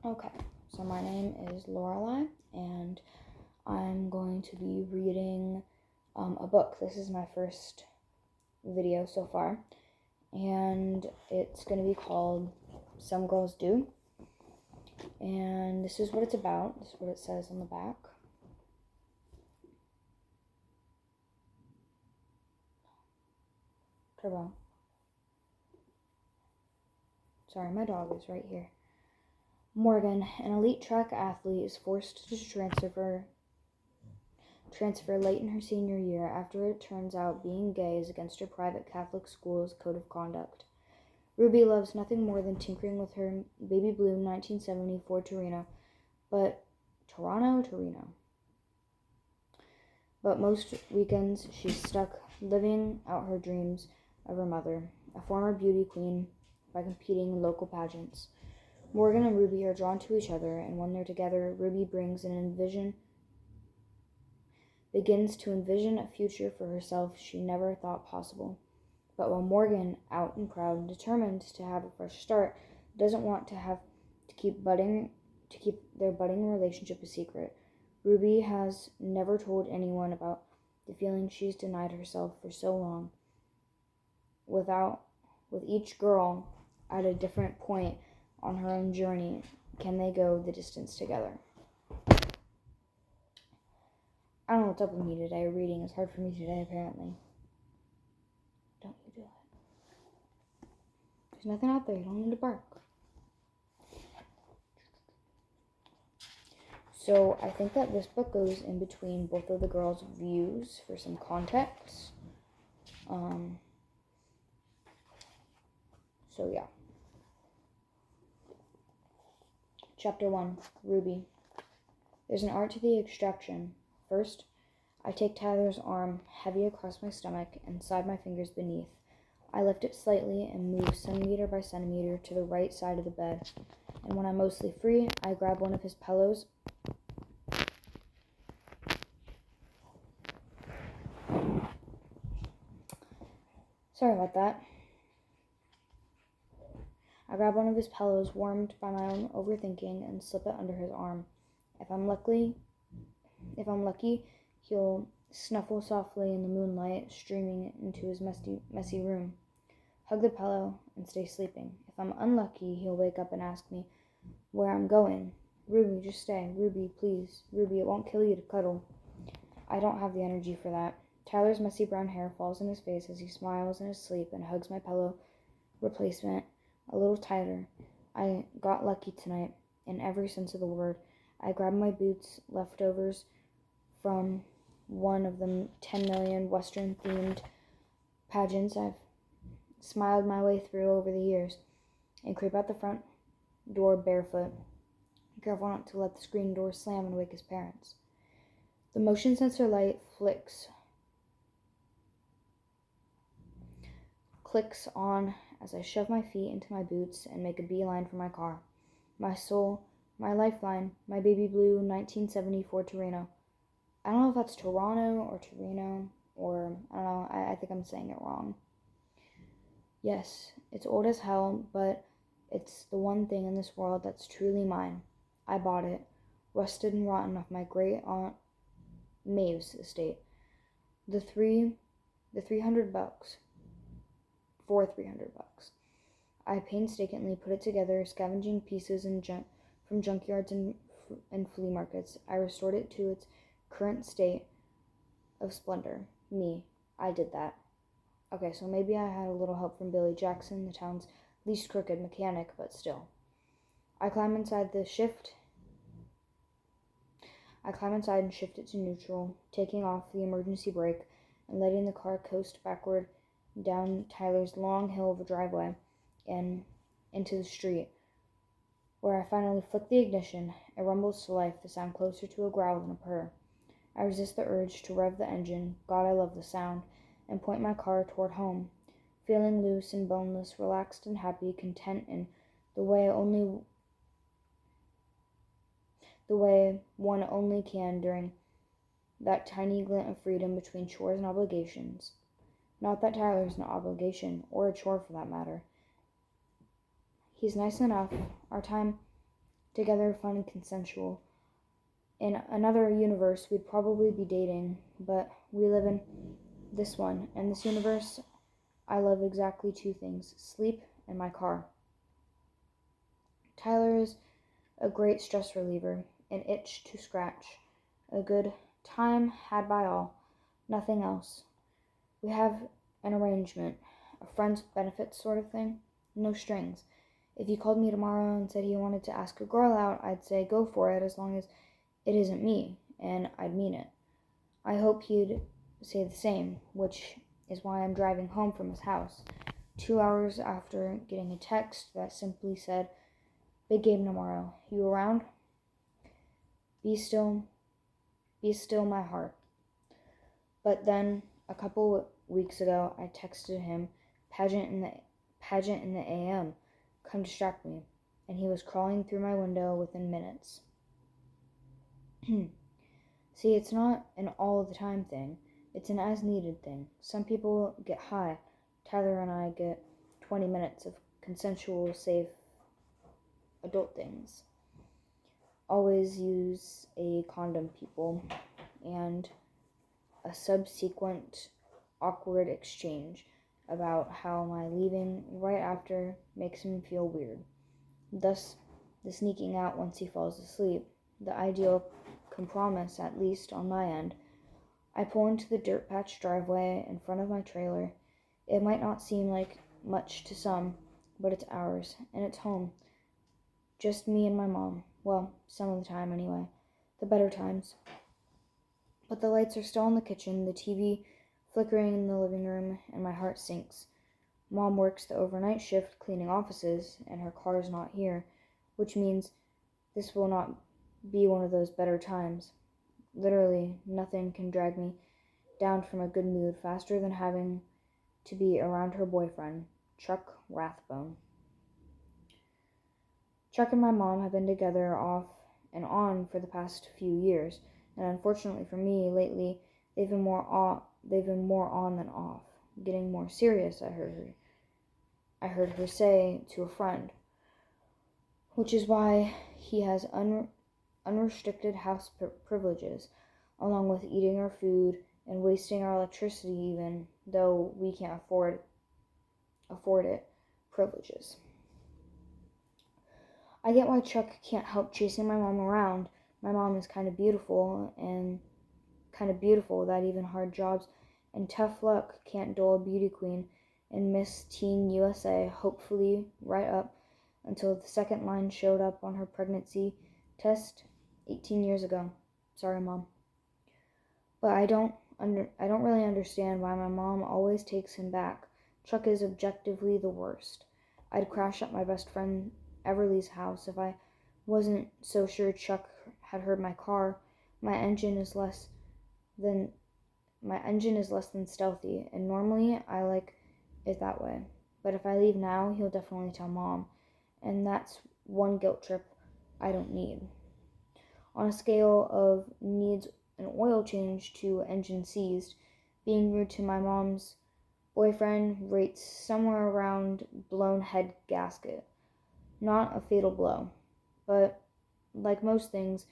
Okay, so my name is Lorelai, and I'm going to be reading a book. This is my first video so far, and it's going to be called Some Girls Do, and this is what it's about. This is what it says on the back. Turbo. Sorry, my dog is right here. Morgan, an elite track athlete, is forced to transfer late in her senior year after it turns out being gay is against her private Catholic school's code of conduct. Ruby loves nothing more than tinkering with her baby blue 1970 Ford Torino, but most weekends she's stuck living out her dreams of her mother, a former beauty queen, by competing in local pageants. Morgan and Ruby are drawn to each other, and when they're together, Ruby begins to envision a future for herself she never thought possible. But while Morgan, out and proud and determined to have a fresh start, doesn't want to keep their budding relationship a secret, Ruby has never told anyone about the feeling she's denied herself for so long. With each girl at a different point on her own journey, can they go the distance together? I don't know what's up with me today. Reading is hard for me today, apparently. Don't you do it. There's nothing out there. You don't need to bark. So I think that this book goes in between both of the girls' views for some context. So yeah. Chapter 1, Ruby. There's an art to the extraction. First, I take Tyler's arm heavy across my stomach and slide my fingers beneath. I lift it slightly and move centimeter by centimeter to the right side of the bed. And when I'm mostly free, I grab one of his pillows Sorry about that. I grab one of his pillows, warmed by my own overthinking, and slip it under his arm. If I'm lucky, he'll snuffle softly in the moonlight streaming into his messy room, hug the pillow, and stay sleeping. If I'm unlucky, he'll wake up and ask me where I'm going. Ruby, just stay. Ruby, please. Ruby, it won't kill you to cuddle. I don't have the energy for that. Tyler's messy brown hair falls in his face as he smiles in his sleep and hugs my pillow replacement a little tighter. I got lucky tonight, in every sense of the word. I grabbed my boots, leftovers from one of the 10 million Western-themed pageants I've smiled my way through over the years, and creep out the front door barefoot, careful not to let the screen door slam and wake his parents. The motion sensor light clicks on as I shove my feet into my boots and make a beeline for my car. My soul, my lifeline, my baby blue 1970 Ford Torino. I don't know if that's Toronto or Torino, or I don't know, I think I'm saying it wrong. Yes, it's old as hell, but it's the one thing in this world that's truly mine. I bought it, rusted and rotten off my great aunt Maeve's estate. The $300 for $300. I painstakingly put it together, scavenging pieces from junkyards and flea markets. I restored it to its current state of splendor. I did that. Okay, so maybe I had a little help from Billy Jackson, the town's least crooked mechanic, but still. I climb inside and shift it to neutral, taking off the emergency brake and letting the car coast backward down Tyler's long hill of a driveway and into the street, where I finally flick the ignition. It rumbles to life, the sound closer to a growl than a purr. I resist the urge to rev the engine, God I love the sound, and point my car toward home, feeling loose and boneless, relaxed and happy, content in the way one only can during that tiny glint of freedom between chores and obligations. Not that Tyler's an obligation, or a chore for that matter. He's nice enough. Our time together, fun and consensual. In another universe, we'd probably be dating, but we live in this one. In this universe, I love exactly two things: sleep and my car. Tyler is a great stress reliever, an itch to scratch, a good time had by all, nothing else. We have an arrangement, a friends with benefits sort of thing, no strings. If he called me tomorrow and said he wanted to ask a girl out, I'd say go for it as long as it isn't me, and I'd mean it. I hope he'd say the same, which is why I'm driving home from his house, 2 hours after getting a text that simply said, "Big game tomorrow. You around? Be still my heart." But then, a couple weeks ago, I texted him, pageant in the AM, come distract me, and he was crawling through my window within minutes. See, it's not an all the time thing. It's an as needed thing. Some people get high. Tyler and I get 20 minutes of consensual, safe adult things. Always use a condom, people, and a subsequent awkward exchange about how my leaving right after makes him feel weird. Thus, the sneaking out once he falls asleep, the ideal compromise, at least on my end. I pull into the dirt patch driveway in front of my trailer. It might not seem like much to some, but it's ours, and it's home. Just me and my mom. Well, some of the time anyway. The better times. But the lights are still in the kitchen, the TV flickering in the living room, and my heart sinks. Mom works the overnight shift cleaning offices, and her car's not here, which means this will not be one of those better times. Literally, nothing can drag me down from a good mood faster than having to be around her boyfriend, Chuck Rathbone. Chuck and my mom have been together off and on for the past few years, and unfortunately for me, lately they've been more on than off, getting more serious. I heard her say to a friend, which is why he has unrestricted house privileges, along with eating our food and wasting our electricity, even though we can't afford it. Privileges. I get why Chuck can't help chasing my mom around. My mom is kind of beautiful without even hard jobs, and tough luck can't dull a beauty queen and Miss Teen USA, hopefully right up until the second line showed up on her pregnancy test 18 years ago. Sorry, Mom. But I don't really understand why my mom always takes him back. Chuck is objectively the worst. I'd crash at my best friend Everly's house if I wasn't so sure Chuck had heard my car. My engine is less than stealthy, and normally I like it that way. But if I leave now, he'll definitely tell Mom, and that's one guilt trip I don't need. On a scale of needs an oil change to engine seized, being rude to my mom's boyfriend rates somewhere around blown head gasket. Not a fatal blow, but like most things,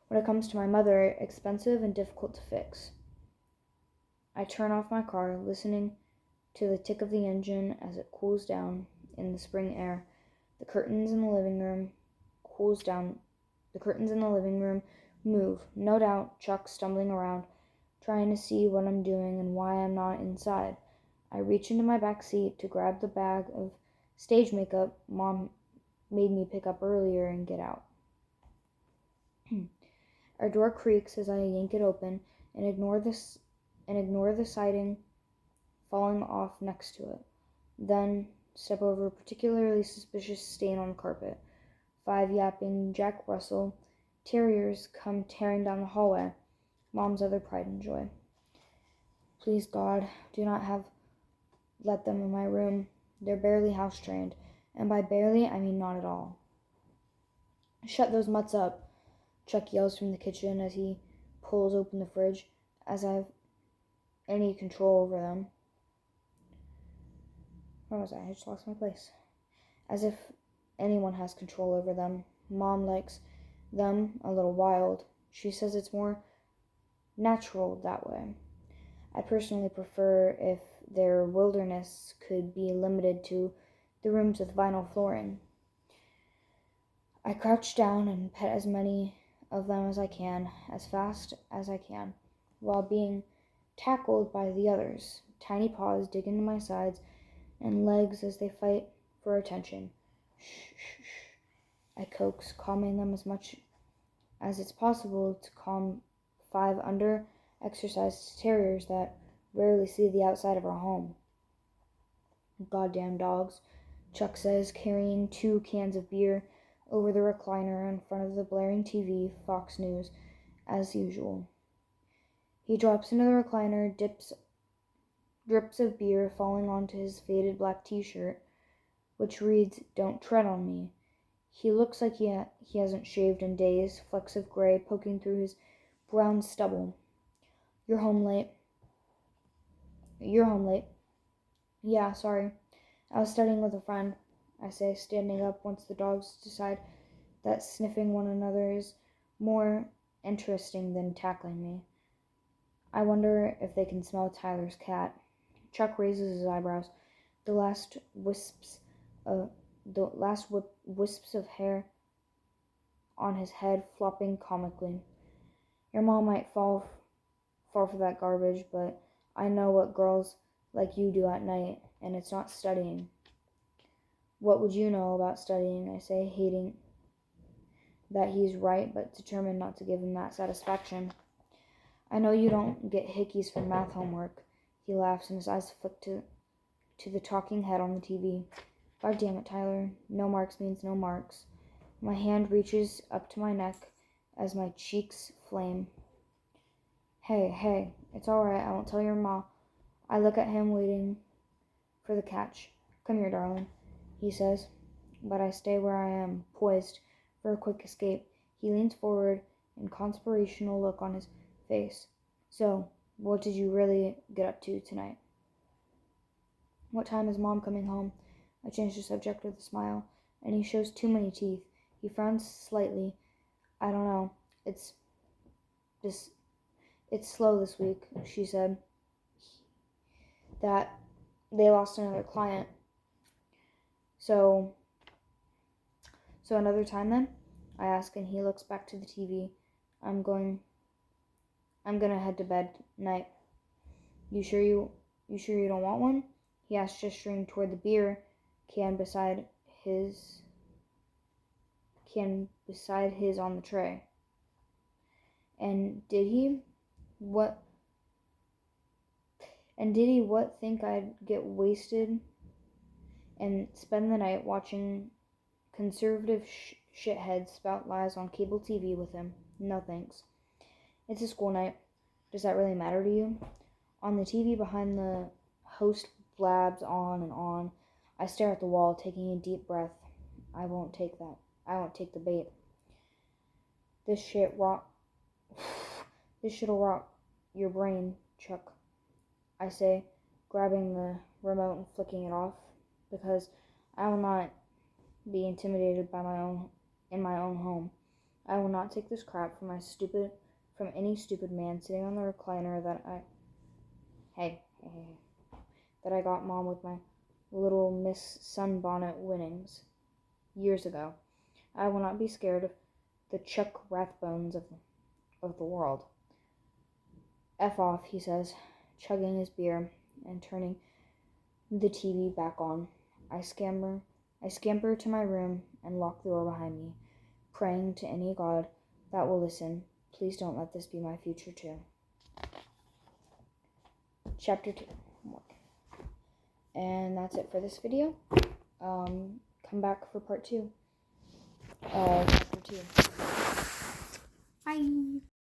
when it comes to my mother, expensive and difficult to fix. I turn off my car, listening to the tick of the engine as it cools down in the spring air. The curtains in the living room move. No doubt, Chuck stumbling around, trying to see what I'm doing and why I'm not inside. I reach into my back seat to grab the bag of stage makeup Mom made me pick up earlier and get out. Our door creaks as I yank it open and ignore the siding falling off next to it. Then step over a particularly suspicious stain on the carpet. 5 yapping Jack Russell terriers come tearing down the hallway. Mom's other pride and joy. Please, God, do not let them in my room. They're barely house trained, and by barely I mean not at all. Shut those mutts up, Chuck yells from the kitchen as he pulls open the fridge, as I have any control over them. Where was I? I just lost my place. As if anyone has control over them. Mom likes them a little wild. She says it's more natural that way. I personally prefer if their wilderness could be limited to the rooms with vinyl flooring. I crouch down and pet as many of them as I can, as fast as I can, while being tackled by the others. Tiny paws dig into my sides and legs as they fight for attention. Shh, shh, shh. I coax, calming them as much as it's possible to calm 5 under-exercised terriers that rarely see the outside of our home. Goddamn dogs, Chuck says, carrying 2 cans of beer over the recliner in front of the blaring TV, Fox News, as usual. He drops into the recliner, drips of beer falling onto his faded black t-shirt, which reads, "Don't tread on me." He looks like he hasn't shaved in days, flecks of gray poking through his brown stubble. You're home late. Yeah, sorry. I was studying with a friend, I say, standing up once the dogs decide that sniffing one another is more interesting than tackling me. I wonder if they can smell Tyler's cat. Chuck raises his eyebrows. The last wisps of hair on his head flopping comically. Your mom might fall for that garbage, but I know what girls like you do at night, and it's not studying. What would you know about studying? I say, hating that he's right, but determined not to give him that satisfaction. I know you don't get hickeys from math homework. He laughs, and his eyes flick to the talking head on the TV. God damn it, Tyler. No marks means no marks. My hand reaches up to my neck as my cheeks flame. Hey, it's all right. I won't tell your ma. I look at him, waiting for the catch. Come here, darling, he says, but I stay where I am, poised for a quick escape. He leans forward, a conspirational look on his face. So, what did you really get up to tonight? What time is Mom coming home? I change the subject with a smile, and he shows too many teeth. He frowns slightly. I don't know. It's slow this week, she said. That they lost another client. So another time then? I ask, and he looks back to the TV. I'm gonna head to bed. Night. You sure you don't want one? He asks, gesturing toward the beer can beside his on the tray. And did he think I'd get wasted and spend the night watching conservative shitheads spout lies on cable TV with him? No thanks. It's a school night. Does that really matter to you? On the TV behind the host blabs on and on. I stare at the wall, taking a deep breath. I won't take the bait. This shit'll rot your brain, Chuck, I say, grabbing the remote and flicking it off, because I will not be intimidated in my own home. I will not take this crap from any stupid man sitting on the recliner that I got Mom with my little Miss Sunbonnet winnings years ago. I will not be scared of the Chuck Rathbones of the world. F off, he says, chugging his beer and turning the TV back on. I scamper to my room and lock the door behind me, praying to any god that will listen. Please don't let this be my future too. Chapter 2. And that's it for this video. Come back for part 2. Chapter 2. Bye.